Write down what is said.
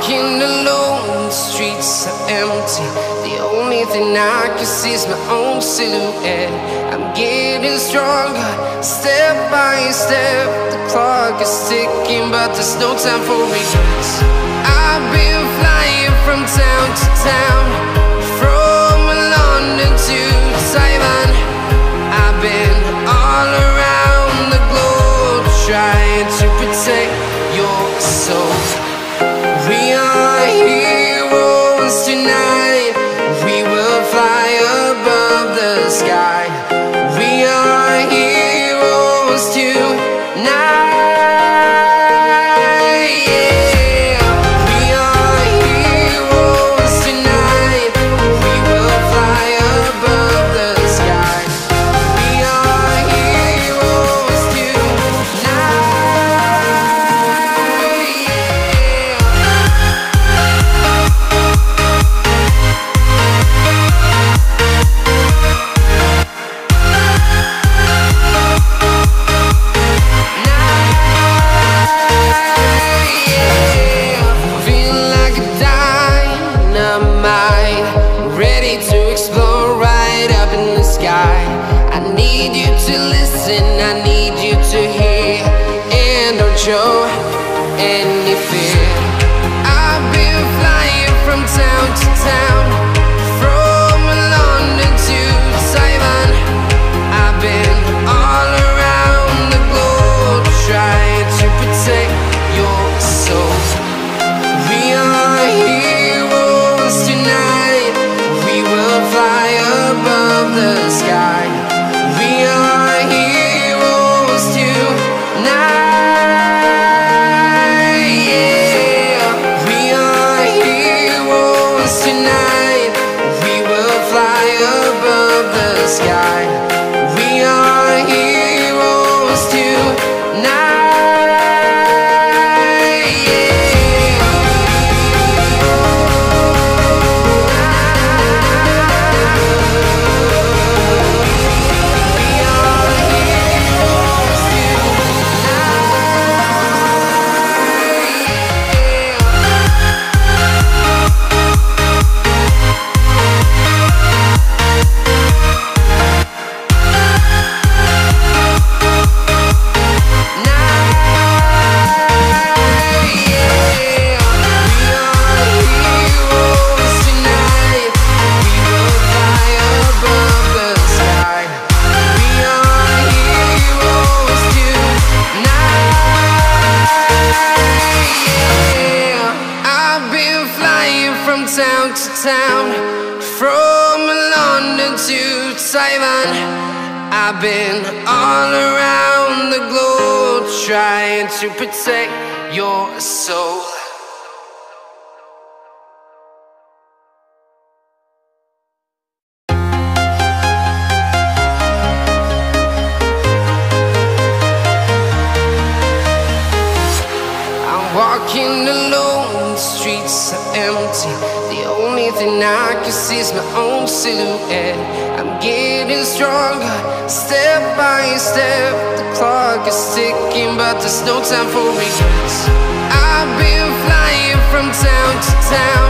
walking alone, the streets are empty. The only thing I can see is my own silhouette. I'm getting stronger, step by step. The clock is ticking, but there's no time for regrets. I've been flying from town to town, from London to Taiwan. I've been all around the globe, trying to protect your soul. We are heroes tonight. We will fly above the sky. We are heroes tonight. Yeah. We are heroes tonight. We will fly above the sky. We are heroes tonight. I need you to hear, and don't show any fear. I've been flying from town to town, from London to Taiwan. I've been all around the globe, trying to protect your soul. We are heroes tonight. We will fly above the sky. We are heroes tonight. Yeah. We are heroes tonight. We will fly above the sky. We are heroes tonight. Yeah. Town to town, from London to Taiwan. I've been all around the globe, trying to protect your soul. I'm walking alone, the streets are empty. The only thing I can see is my own silhouette. I'm getting stronger, step by step. The clock is ticking, but there's no time for regrets. I've been flying from town to town,